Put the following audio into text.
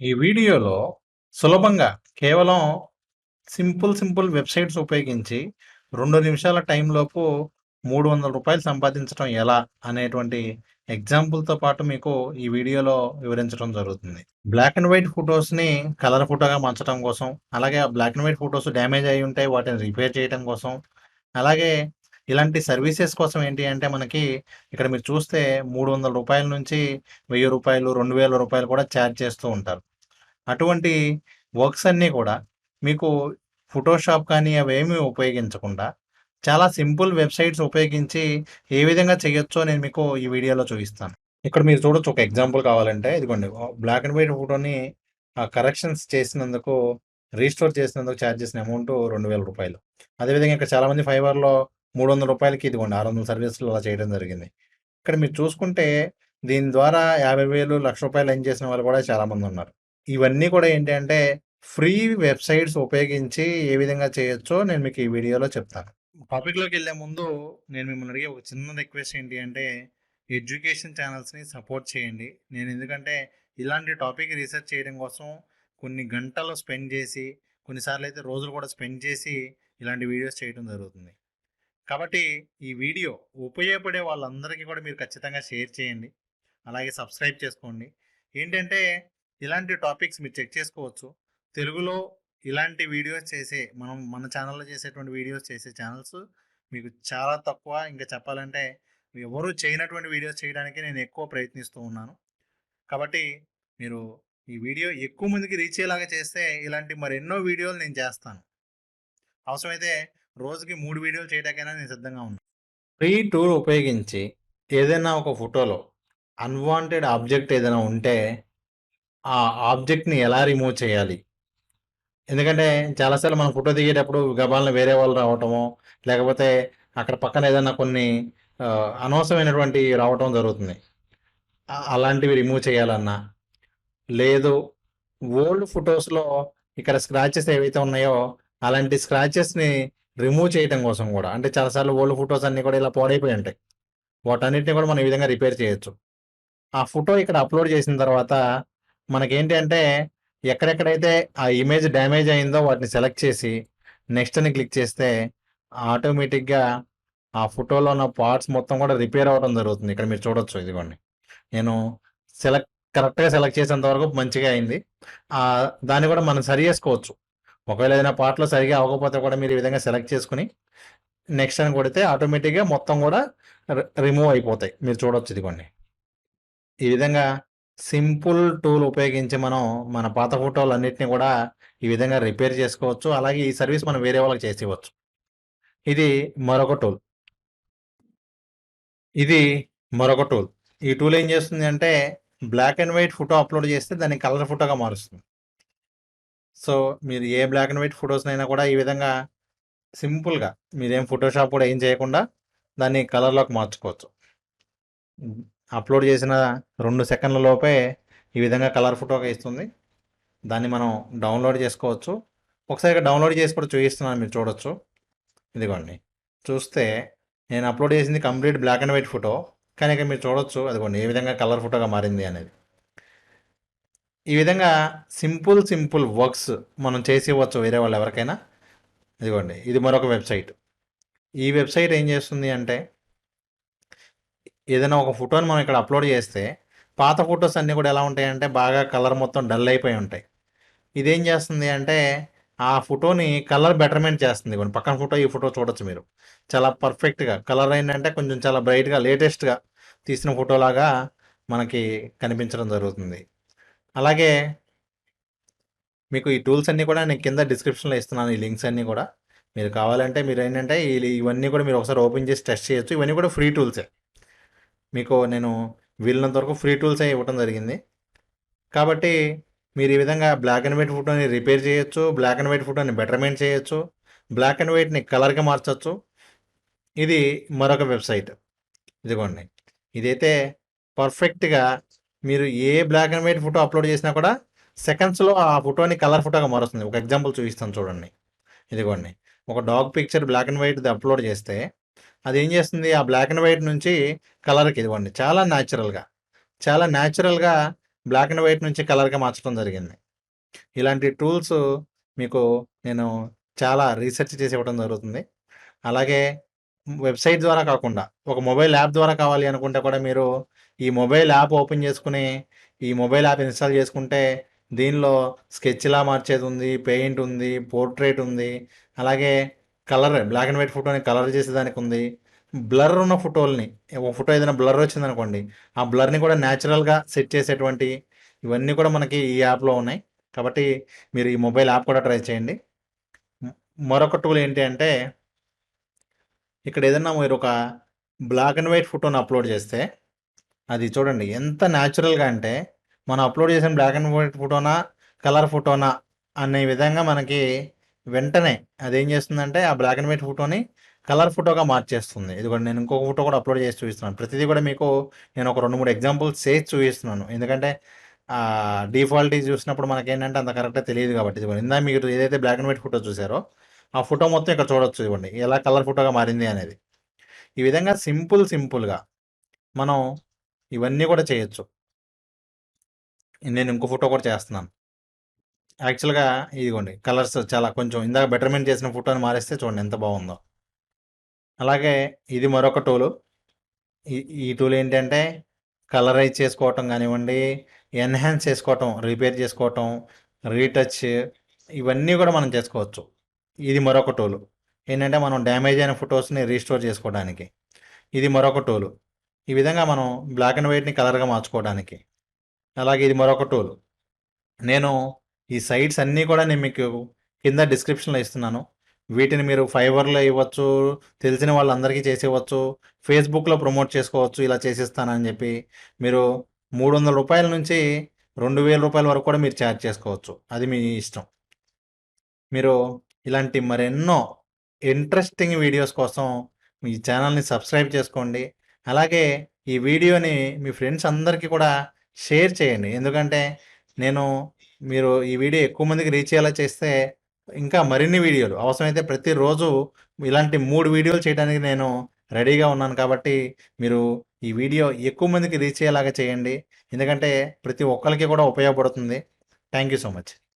ఈ వీడియోలో సులభంగా కేవలం సింపుల్ వెబ్‌సైట్స్ ఉపయోగించి 2 నిమిషాల టైంలోపు రూ. 300 సంపాదించడం ఎలా అనేటువంటి ఎగ్జాంపుల్‌తో పాటు మీకు ఈ వీడియోలో వివరించడం జరుగుతుంది. బ్లాక్ అండ్ వైట్ ఫోటోస్‌ని కలర్ ఫోటోగా మార్చడం కోసం, అలాగే ఆ black and white photos damage అయ్యి ఉంటే వాటిని రిపేర్ చేయడం కోసం, అలాగే ఇలాంటి సర్వీసెస్ కోసం ఏంటి అంటే మనకి ఇక్కడ మీరు చూస్తే రూ. 300 నుంచి రూ. 1000, రూ. 2000 కూడా ఛార్జ్ చేస్తూ ఉంటారు. అటువంటి వర్క్స్ అన్నీ కూడా మీకు ఫోటోషాప్ కానీ అవేమీ ఉపయోగించకుండా చాలా సింపుల్ వెబ్‌సైట్స్ ఉపయోగించి ఏ విధంగా చేయొచ్చో నేను మీకు ఈ వీడియోలో చూపిస్తాను. ఇక్కడ మీరు చూడొచ్చు ఒక ఎగ్జాంపుల్ కావాలంటే ఇదిగోండి బ్లాక్ అండ్ వైట్ ఫోటోని కరెక్షన్స్ చేసినందుకు రీస్టోర్ చేసినందుకు ఛార్జ్ చేసిన అమౌంట్ రూ. 2000. అదేవిధంగా ఇక్కడ చాలామంది ఫైవర్‌లో రూ. 300కి ఇదిగోండి 600 సర్వీస్‌లు అలా చేయడం జరిగింది. ఇక్కడ మీరు చూసుకుంటే దీని ద్వారా 50,000, రూ. 1,00,000 ఎర్న్ చేసిన వాళ్ళు కూడా చాలామంది ఉన్నారు. ఇవన్నీ కూడా ఏంటి అంటే ఫ్రీ వెబ్‌సైట్స్ ఉపయోగించి ఏ విధంగా చేయొచ్చో నేను మీకు ఈ వీడియోలో చెప్తాను. టాపిక్‌లోకి వెళ్ళే ముందు నేను మిమ్మల్ని అడిగే ఒక చిన్న రిక్వెస్ట్ ఏంటి అంటే ఎడ్యుకేషన్ ఛానల్స్‌ని సపోర్ట్ చేయండి. నేను ఎందుకంటే ఇలాంటి టాపిక్ రీసెర్చ్ చేయడం కోసం కొన్ని గంటలు స్పెండ్ చేసి, కొన్నిసార్లు అయితే రోజులు కూడా స్పెండ్ చేసి ఇలాంటి వీడియోస్ చేయడం జరుగుతుంది. కాబట్టి ఈ వీడియో ఉపయోగపడే వాళ్ళందరికీ కూడా మీరు ఖచ్చితంగా షేర్ చేయండి. అలాగే సబ్స్క్రైబ్ చేసుకోండి. ఏంటంటే ఇలాంటి టాపిక్స్ మీరు చెక్ చేసుకోవచ్చు. తెలుగులో ఇలాంటి వీడియోస్ చేసే మన ఛానల్‌లో చేసేటువంటి వీడియోస్ చేసే ఛానల్స్ మీకు చాలా తక్కువ. ఇంకా చెప్పాలంటే ఎవరు చేయనటువంటి వీడియోస్ చేయడానికి నేను ఎక్కువ ప్రయత్నిస్తూ ఉన్నాను. కాబట్టి మీరు ఈ వీడియో ఎక్కువ మందికి రీచ్ అయ్యేలాగా చేస్తే ఇలాంటి మరెన్నో వీడియోలు నేను చేస్తాను. అవసరమైతే రోజుకి 3 వీడియోలు చేయడానికైనా నేను సిద్ధంగా ఉన్నాను. ఫ్రీ టూల్ ఉపయోగించి ఏదైనా ఒక ఫోటోలో అన్‌వాంటెడ్ ఆబ్జెక్ట్ ఏదైనా ఉంటే ఆ ఆబ్జెక్ట్‌ని ఎలా రిమూవ్ చేయాలి? ఎందుకంటే చాలా సార్లు మనం ఫోటో దిగేటప్పుడు గబాల్న వేరే వాళ్ళు రావటమో, లేకపోతే అక్కడ పక్కన ఏదైనా కొన్ని అనవసరమైనటువంటి రావటం జరుగుతుంది. అలాంటివి రిమూవ్ చేయాలన్నా, లేదు ఓల్డ్ ఫోటోస్‌లో ఇక్కడ స్క్రాచెస్ ఏవైతే ఉన్నాయో, అలాంటి స్క్రాచెస్‌ని రిమూవ్ చేయటం కోసం గూడా అంటే చాలా సార్లు ఓల్డ్ ఫోటోస్ అన్నీ కూడా ఇలా పాడైపోయి ఉంటాయి. వాటన్నిటిని కూడా మనం ఈ విధంగా రిపేర్ చేయొచ్చు. ఆ ఫోటో ఇక్కడ అప్‌లోడ్ చేసిన తర్వాత మనకేంటి అంటే ఎక్కడెక్కడైతే ఆ ఇమేజ్ డ్యామేజ్ అయిందో వాటిని సెలెక్ట్ చేసి నెక్స్ట్ అని క్లిక్ చేస్తే ఆటోమేటిక్‌గా ఆ ఫోటోలో ఉన్న పార్ట్స్ మొత్తం కూడా రిపేర్ అవ్వడం జరుగుతుంది. ఇక్కడ మీరు చూడొచ్చు ఇదిగోండి. నేను సెలెక్ట్ కరెక్ట్‌గా సెలెక్ట్ చేసేంత వరకు మంచిగా అయింది. దాన్ని కూడా మనం సరి చేసుకోవచ్చు. ఒకవేళ ఏదైనా పార్ట్‌లో సరిగ్గా అవ్వకపోతే కూడా మీరు ఈ విధంగా సెలెక్ట్ చేసుకొని నెక్స్ట్ అని కొడితే ఆటోమేటిక్‌గా మొత్తం కూడా రిమూవ్ అయిపోతాయి. మీరు చూడొచ్చు ఇదిగోండి. ఈ విధంగా సింపుల్ టూల్ ఉపయోగించి మనం మన పాత ఫోటోలన్నిటిని కూడా ఈ విధంగా రిపేర్ చేసుకోవచ్చు. అలాగే ఈ సర్వీస్ మనం వేరే వాళ్ళకి చేసివ్వచ్చు. ఇది మరొక టూల్. ఇది మరొక టూల్. ఈ టూల్ ఏం చేస్తుంది అంటే black and white photo upload చేస్తే దాన్ని కలర్ ఫోటోగా మారుస్తుంది. సో, మీరు ఏ బ్లాక్ అండ్ వైట్ ఫోటోస్‌నైనా కూడా ఈ విధంగా సింపుల్‌గా మీరేం ఫోటోషాప్ కూడా ఏం చేయకుండా దాన్ని కలర్‌లోకి మార్చుకోవచ్చు. అప్‌లోడ్ చేసిన 2 సెకన్ల లోపే ఈ విధంగా కలర్ ఫోటోగా ఇస్తుంది. దాన్ని మనం డౌన్లోడ్ చేసుకోవచ్చు. ఒకసారి డౌన్లోడ్ చేసి కూడా చూపిస్తున్నాను మీరు చూడొచ్చు. ఇదిగోండి. చూస్తే నేను అప్‌లోడ్ చేసింది complete black and white photo. కానీ ఇక్కడ మీరు చూడొచ్చు అదిగోండి ఏ విధంగా కలర్ ఫోటోగా మారింది అనేది. ఈ విధంగా సింపుల్ వర్క్స్ మనం చేసివ్వచ్చు వేరే వాళ్ళు ఎవరికైనా. ఇదిగోండి ఇది మరొక వెబ్‌సైట్. ఈ వెబ్‌సైట్ ఏం చేస్తుంది అంటే ఏదైనా ఒక ఫోటోని మనం ఇక్కడ అప్‌లోడ్ చేస్తే పాత ఫోటోస్ అన్నీ కూడా ఎలా ఉంటాయంటే బాగా కలర్ మొత్తం డల్ అయిపోయి ఉంటాయి. ఇదేం చేస్తుంది అంటే ఆ ఫోటోని కలర్ బెటర్‌మెంట్ చేస్తుంది. ఇదిగోండి పక్కన ఫోటో, ఈ ఫోటో చూడొచ్చు మీరు. చాలా పర్ఫెక్ట్‌గా కలర్ ఏంటంటే కొంచెం చాలా బ్రైట్‌గా లేటెస్ట్‌గా తీసిన ఫోటోలాగా మనకి కనిపించడం జరుగుతుంది. అలాగే మీకు ఈ టూల్స్ అన్నీ కూడా నేను కింద డిస్క్రిప్షన్‌లో ఇస్తున్నాను. ఈ లింక్స్ అన్నీ కూడా. మీరు కావాలంటే మీరేంటంటే ఇవన్నీ కూడా మీరు ఒకసారి ఓపెన్ చేసి టెస్ట్ చేయొచ్చు. ఇవన్నీ కూడా ఫ్రీ టూల్సే. మీకు నేను వీలైనంత వరకు ఫ్రీ టూల్సే ఇవ్వటం జరిగింది. కాబట్టి మీరు ఈ విధంగా బ్లాక్ అండ్ వైట్ ఫోటోని రిపేర్ చేయొచ్చు. బ్లాక్ అండ్ వైట్ ఫోటోని బెటర్‌మెంట్ చేయొచ్చు. బ్లాక్ అండ్ వైట్‌ని కలర్‌గా మార్చొచ్చు. ఇది మరొక వెబ్‌సైట్. ఇదిగోండి. ఇదైతే పర్ఫెక్ట్‌గా మీరు ఏ black and white photo upload చేసినా కూడా సెకండ్స్‌లో ఆ ఫోటోని కలర్ ఫోటోగా మారుస్తుంది. ఒక ఎగ్జాంపుల్ చూపిస్తాను చూడండి. ఇదిగోండి. ఒక డాగ్ పిక్చర్ బ్లాక్ అండ్ వైట్‌ది అప్‌లోడ్ చేస్తే అదేం చేస్తుంది ఆ బ్లాక్ అండ్ వైట్ నుంచి కలర్‌కి ఇదిగోండి చాలా న్యాచురల్‌గా బ్లాక్ అండ్ వైట్ నుంచి కలర్‌గా మార్చడం జరిగింది. ఇలాంటి టూల్స్ మీకు నేను చాలా రీసెర్చ్ చేసి ఇవ్వడం జరుగుతుంది. అలాగే వెబ్‌సైట్ ద్వారా కాకుండా, ఒక మొబైల్ యాప్ ద్వారా కావాలి అనుకుంటే కూడా మీరు ఈ మొబైల్ యాప్ ఓపెన్ చేసుకొని, ఈ మొబైల్ యాప్ ఇన్‌స్టాల్ చేసుకుంటే, దీనిలో స్కెచ్‌లా మార్చేదుంది, పెయింట్ ఉంది, పోర్ట్రేట్ ఉంది. అలాగే కలర్ బ్లాక్ అండ్ వైట్ ఫోటోని కలర్ చేసేదానికుంది. బ్లర్ ఉన్న ఫోటోల్ని, ఒక ఫోటో ఏదైనా బ్లర్ వచ్చిందనుకోండి, ఆ బ్లర్‌ని కూడా న్యాచురల్‌గా సెట్ చేసేటువంటి ఇవన్నీ కూడా మనకి ఈ యాప్‌లో ఉన్నాయి. కాబట్టి మీరు ఈ మొబైల్ యాప్ కూడా ట్రై చేయండి. హ్మ్. మరొక టూల్ ఏంటి అంటే, ఇక్కడ ఏదన్నా మీరు ఒక బ్లాక్ అండ్ వైట్ ఫోటోని అప్లోడ్ చేస్తే, అది చూడండి ఎంత న్యాచురల్‌గా అంటే, మనం అప్లోడ్ చేసిన బ్లాక్ అండ్ వైట్ ఫోటోనా, కలర్ ఫోటోనా అనే విధంగా మనకి వెంటనే అదేం చేస్తుందంటే, ఆ బ్లాక్ అండ్ వైట్ ఫోటోని కలర్ ఫోటోగా మార్చేస్తుంది. ఇదిగోండి నేను ఇంకొక ఫోటో కూడా అప్లోడ్ చేసి చూపిస్తున్నాను. ప్రతిదీ కూడా మీకు నేను ఒక 2, 3 ఎగ్జాంపుల్స్ చేసి చూపిస్తున్నాను. ఎందుకంటే డిఫాల్ట్‌వి చూసినప్పుడు మనకేంటంటే అంత కరెక్ట్‌గా తెలియదు కాబట్టి. ఇదిగోండి ఇందాక మీరు ఏదైతే బ్లాక్ అండ్ వైట్ ఫోటో చూసారో, ఆ ఫోటో మొత్తం ఇక్కడ చూడొచ్చు ఇదిగోండి. ఎలా కలర్ ఫోటోగా మారింది అనేది. ఈ విధంగా సింపుల్‌గా మనం ఇవన్నీ కూడా చేయొచ్చు. నేను ఇంకో ఫోటో కూడా చేస్తున్నాను. యాక్చువల్‌గా ఇదిగోండి కలర్స్ చాలా కొంచెం ఇందాక బెటర్‌మెంట్ చేసిన ఫోటోని మారిస్తే చూడండి ఎంత బాగుందో. అలాగే ఇది మరొక టూలు. ఈ ఈ టూల్ ఏంటంటే కలరైజ్ చేసుకోవటం గానివ్వండి, ఎన్హాన్స్ చేసుకోవటం, రిపేర్ చేసుకోవటం, రీటచ్ ఇవన్నీ కూడా మనం చేసుకోవచ్చు. ఇది మరొక టూలు. ఏంటంటే మనం డ్యామేజ్ అయిన ఫోటోస్‌ని రీస్టోర్ చేసుకోవడానికి. ఇది మరొక టూలు. ఈ విధంగా మనం బ్లాక్ అండ్ వైట్‌ని కలర్‌గా మార్చుకోవడానికి. అలాగే ఇది మరొక టూల్. నేను ఈ సైట్స్ అన్నీ కూడా నేను మీకు కింద డిస్క్రిప్షన్‌లో ఇస్తున్నాను. వీటిని మీరు ఫైవర్‌లో ఇవ్వచ్చు, తెలిసిన వాళ్ళందరికీ చేసివ్వచ్చు, ఫేస్‌బుక్‌లో ప్రమోట్ చేసుకోవచ్చు, ఇలా చేసిస్తానని చెప్పి. మీరు రూ. 300 నుంచి రూ. 2000 వరకు కూడా మీరు చార్జ్ చేసుకోవచ్చు. అది మీ ఇష్టం. మీరు ఇలాంటి మరెన్నో ఇంట్రెస్టింగ్ వీడియోస్ కోసం మీ ఛానల్‌ని సబ్స్క్రైబ్ చేసుకోండి. అలాగే ఈ వీడియోని మీ ఫ్రెండ్స్ అందరికీ కూడా షేర్ చేయండి. ఎందుకంటే నేను మీరు ఈ వీడియో ఎక్కువ మందికి రీచ్ అయ్యేలా చేస్తే ఇంకా మరిన్ని వీడియోలు అవసరమైతే ప్రతిరోజు ఇలాంటి 3 వీడియోలు చేయడానికి నేను రెడీగా ఉన్నాను కాబట్టి మీరు ఈ వీడియో ఎక్కువ మందికి రీచ్ అయ్యేలాగా చేయండి. ఎందుకంటే ప్రతి ఒక్కళ్ళకి కూడా ఉపయోగపడుతుంది. Thank you so much.